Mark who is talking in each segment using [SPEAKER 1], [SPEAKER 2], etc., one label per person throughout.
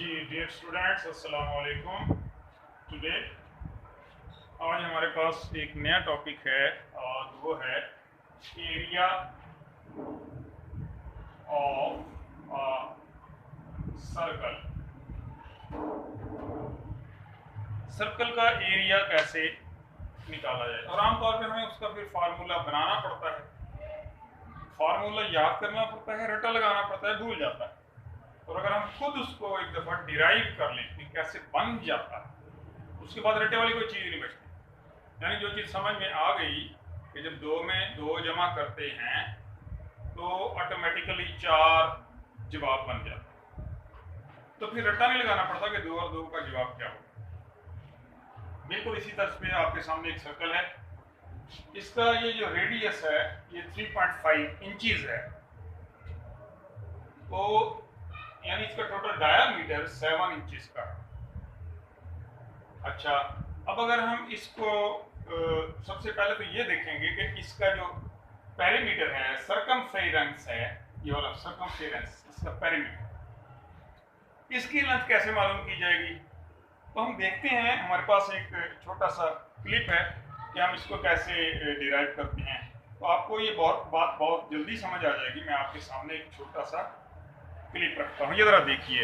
[SPEAKER 1] जी dear students, अस्सलाम वालेकुम। Today आज हमारे पास एक नया टॉपिक है और वो है एरिया ऑफ सर्कल। सर्कल का एरिया कैसे निकाला जाए, और आमतौर पर हमें उसका फिर फार्मूला बनाना पड़ता है, फार्मूला याद करना पड़ता है, रटा लगाना पड़ता है, भूल जाता है। और अगर हम खुद उसको एक दफ़ा डिराइव कर लें कि कैसे बन जाता है, उसके बाद रटे वाली कोई चीज़ नहीं बचती। यानी जो चीज़ समझ में आ गई कि जब दो में दो जमा करते हैं तो ऑटोमेटिकली 4 जवाब बन जाता है, तो फिर रट्टा नहीं लगाना पड़ता कि 2 और 2 का जवाब क्या हो। बिल्कुल इसी तरह पे आपके सामने एक सर्कल है, इसका ये जो रेडियस है ये 3.5 इंचीज है, तो यानी इसका टोटल डायामीटर 7 इंचेस का है। अच्छा, अब अगर हम इसको सबसे पहले तो ये देखेंगे कि इसका जो पेरीमीटर है, सर्कमफेरेंस है, ये वाला सर्कमफेरेंस, इसका पेरीमीटर, इसकी लेंथ कैसे मालूम की जाएगी। तो हम देखते हैं, हमारे पास एक छोटा सा क्लिप है कि हम इसको कैसे डिराइव करते हैं। तो आपको ये बात बहुत जल्दी समझ आ जाएगी। मैं आपके सामने एक छोटा सा क्लिप रखता हूँ, ये जरा देखिए।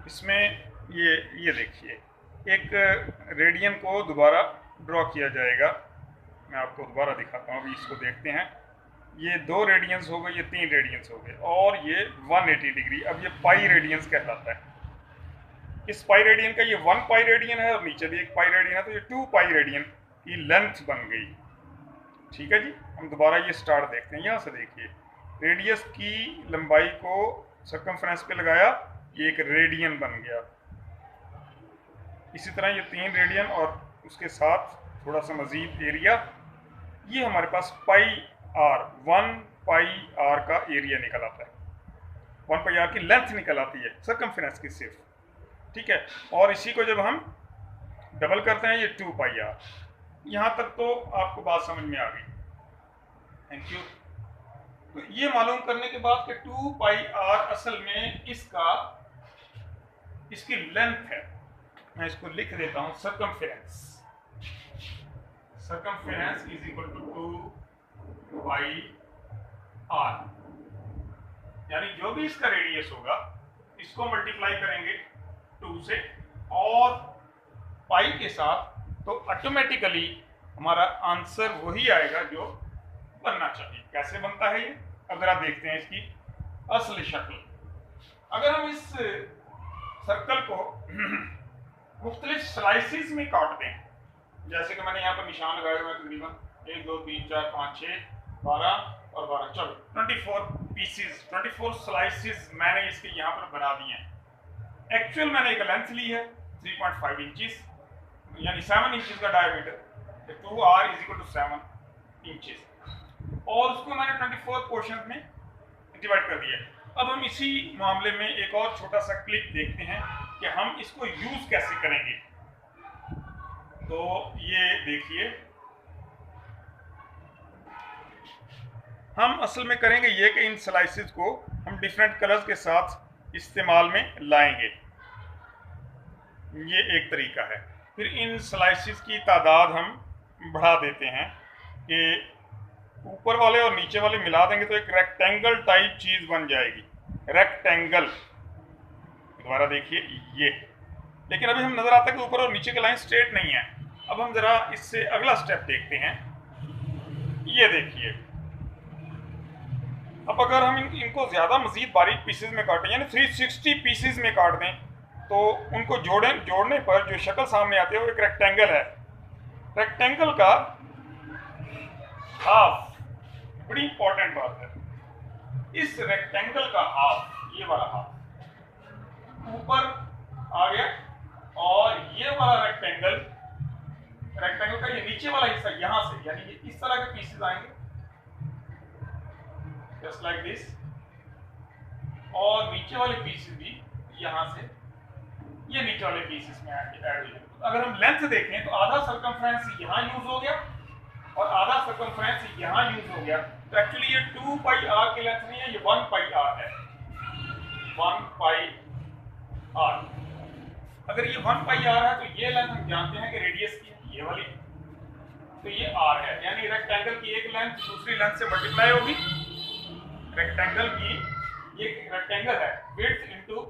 [SPEAKER 1] इसमें ये देखिए, एक रेडियन को दोबारा ड्रॉ किया जाएगा। मैं आपको दोबारा दिखाता हूँ, अभी इसको देखते हैं। ये 2 रेडियंस हो गए, ये 3 रेडियंस हो गए, और ये 180 डिग्री। अब ये पाई रेडियंस कहलाता है। इस पाई रेडियन का ये 1 पाई रेडियन है और नीचे भी एक पाई रेडियन है, तो ये 2 पाई रेडियन की लेंथ बन गई। ठीक है जी, हम दोबारा ये स्टार देखते हैं। यहाँ से देखिए, रेडियस की लंबाई को सर्कमफ्रेंस पे लगाया, ये एक रेडियन बन गया। इसी तरह ये 3 रेडियन और उसके साथ थोड़ा सा मजीद एरिया, ये हमारे पास पाई आर, 1 पाई आर का एरिया निकल आता है। 1 पाई आर की लेंथ निकल आती है सर्कमफ्रेंस की सिर्फ। ठीक है, और इसी को जब हम डबल करते हैं, ये 2 पाई आर। यहाँ तक तो आपको बात समझ में आ गई, थैंक यू। तो ये मालूम करने के बाद कि 2 पाई आर असल में इसकी लेंथ है, मैं इसको लिख देता हूं, circumference. Circumference is equal to 2 pi r, यानी जो भी इसका रेडियस होगा इसको मल्टीप्लाई करेंगे 2 से और पाई के साथ, तो ऑटोमेटिकली हमारा आंसर वही आएगा जो बनना चाहिए। कैसे बनता है ये, अब जरा देखते हैं इसकी असली शक्ल। अगर हम इस सर्कल को मुख्तलिफ स्लाइसिस में काट दें, जैसे कि मैंने यहाँ पर निशान लगाए हुए हैं, तकरीबन 1 2 3 4 5 6 12 और 12, चलो 24 पीसीज, 24 स्लाइसिस मैंने इसके यहाँ पर बना दिए हैं। एक्चुअल मैंने एक लेंथ ली है 3.5 इंचेस, यानी 7 इंचेस का diameter, 2r is equal to 7 inches, और उसको मैंने 24 पोर्शन में डिवाइड कर दिया। अब हम इसी मामले में एक और छोटा सा क्लिप देखते हैं कि हम इसको यूज कैसे करेंगे। तो ये देखिए, हम असल में करेंगे ये कि इन स्लाइसेस को हम डिफरेंट कलर्स के साथ इस्तेमाल में लाएंगे। ये एक तरीका है। फिर इन स्लाइसेस की तादाद हम बढ़ा देते हैं कि ऊपर वाले और नीचे वाले मिला देंगे तो एक रेक्टेंगल टाइप चीज बन जाएगी, रेक्टेंगल। दोबारा देखिए ये, लेकिन अभी हम नजर आता है कि ऊपर और नीचे की लाइन स्ट्रेट नहीं है। अब हम जरा इससे अगला स्टेप देखते हैं। ये देखिए, अब अगर हम इनको ज्यादा मजीद बारीक पीसेस में काटें, यानी 360 पीसेस में काट दें, तो उनको जोड़ने पर जो शक्ल सामने आती है वो एक रेक्टेंगल है। रेक्टेंगल का हाफ, बड़ी इंपॉर्टेंट बात है, इस रेक्टेंगल का हाफ, ये वाला हाफ ऊपर आ गया, और ये वाला रेक्टेंगल का ये नीचे वाला हिस्सा यहां से, यानी ये इस तरह के पीसेस आएंगे जस्ट लाइक दिस, और नीचे वाले पीसेस भी यहां से ये नीचे वाले पीसेस में ऐड हो जाएंगे। अगर हम लेंथ देखें तो आधा सर्कमफ्रेंस यहां यूज हो गया और आधा सर्कमफ्रेंस यहां यूज हो गया। तो एक्चुअली ये 2 पाई आर की लेंथ नहीं है, ये 1 पाई आर है। 1 पाई r। अगर ये 1 पाई r है तो ये लेंथ हम जानते हैं कि रेडियस की है ये वाली, तो ये r है, यानी रेक्टेंगल की एक लेंथ दूसरी लेंथ से मल्टीप्लाई होगी। रेक्टेंगल की ये रेक्टेंगल है, विड्थ इनटू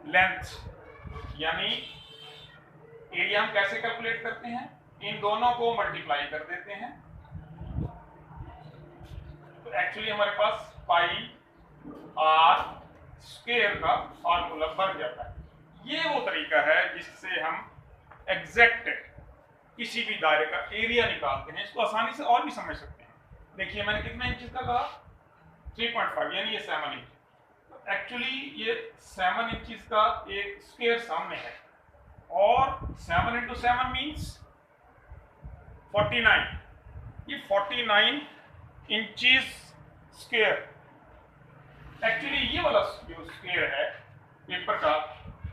[SPEAKER 1] लेंथ, यानी एरिया हम कैसे कैलकुलेट करते हैं, इन दोनों को मल्टीप्लाई कर देते हैं, तो एक्चुअली हमारे पास पाई r स्क्वायर का फॉर्मूला बन जाता है। ये वो तरीका है जिससे हम एग्जैक्ट किसी भी दायरे का एरिया निकालते हैं। इसको आसानी से और भी समझ सकते हैं। देखिए मैंने कितने इंच का कहा, 3.5, यानी ये 7 इंच। तो एक्चुअली ये 7 इंच का एक स्क्वायर सामने है, और 7 × 7 मीन्स 49। ये 49 इंचेस स्क्वायर। एक्चुअली ये वाला जो स्क्वायर है पेपर का,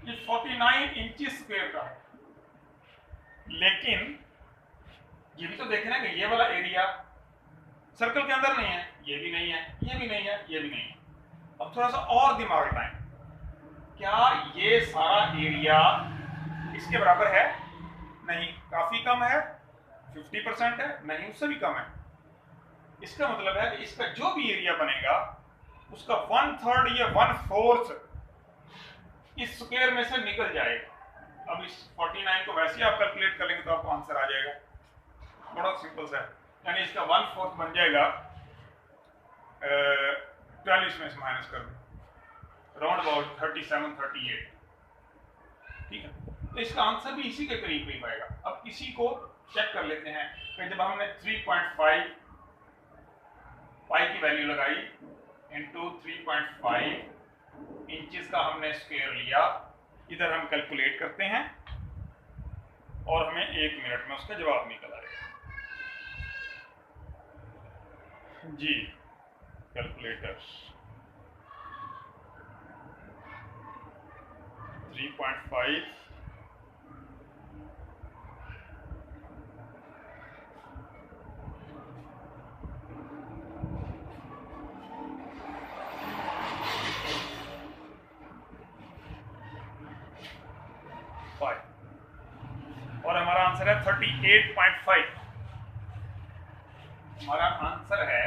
[SPEAKER 1] ये 49 इंचेस स्क्वायर का है, लेकिन ये भी तो देखना कि ये वाला एरिया सर्कल के अंदर नहीं है, ये भी नहीं है, ये भी नहीं है, ये भी नहीं है। अब थोड़ा सा और दिमाग लगाएं, क्या ये सारा एरिया इसके बराबर है? नहीं, काफी कम है, 50% है, नहीं उससे भी कम है। इसका मतलब है कि इसका जो भी एरिया बनेगा उसका 1/3 या 1/4 इस स्क्वायर में से निकल जाएगा। अब इस 49 को वैसे ही आप कैलकुलेट कर लेंगे तो आपको आंसर आ जाएगा, बड़ा सिंपल सा है। यानी इसका 1/4 बन जाएगा 42 में से माइनस कर दो, राउंड अबाउट 37-38, ठीक है। तो इसका आंसर भी इसी के करीब करीब आएगा। अब इसी को चेक कर लेते हैं कि जब हमने 3.5 पाई की वैल्यू लगाई इंटू 3.5 इंचेस का हमने स्क्वायर लिया, इधर हम कैलकुलेट करते हैं और हमें 1 मिनट में उसका जवाब निकल आएगा। जी कैलकुलेटर 3.5 और हमारा आंसर है 38.5। हमारा आंसर है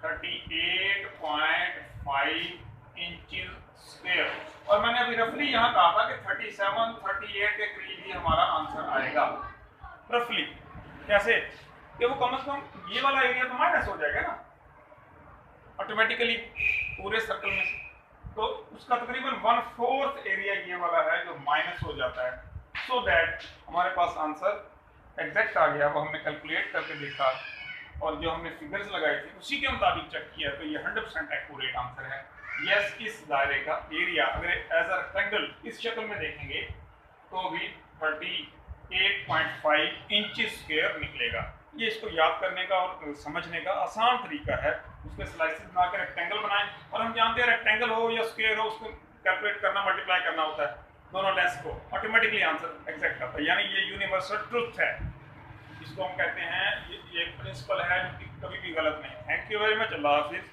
[SPEAKER 1] 38.5 इंचेस स्क्वायर। और मैंने अभी रफली यहाँ कहा था कि 37-38 के करीब ही हमारा आंसर आएगा रफली। कैसे कि वो कम से कम ये वाला एरिया तो माइनस हो जाएगा ना ऑटोमेटिकली पूरे सर्कल में से, तो उसका तकरीबन 1/4 एरिया ये वाला है जो माइनस हो जाता है, सो दैट हमारे पास आंसर एग्जैक्ट आ गया। वो हमने कैलकुलेट करके देखा और जो हमने फिगर्स लगाए थे उसी के मुताबिक चेक किया, तो ये 100% एक्यूरेट आंसर है। यस, इस दायरे का एरिया अगर एज अ रेक्टेंगल इस शक्ल में देखेंगे तो भी 38.5 इंचेस स्क्वायर निकलेगा। ये इसको याद करने का और समझने का आसान तरीका है। उसके स्लाइसेस बना के रेक्टेंगल बनाएं, और हम जानते हैं रेक्टेंगल हो या स्क्वायर हो उसको कैलकुलेट करना, मल्टीप्लाई करना होता है दोनों लेंस को, ऑटोमेटिकली आंसर एग्जैक्ट आता है। यानी ये यूनिवर्सल ट्रुथ है, इसको हम कहते हैं, ये एक प्रिंसिपल है जो कि कभी भी गलत नहीं। Thank you very much, Allah Hafiz.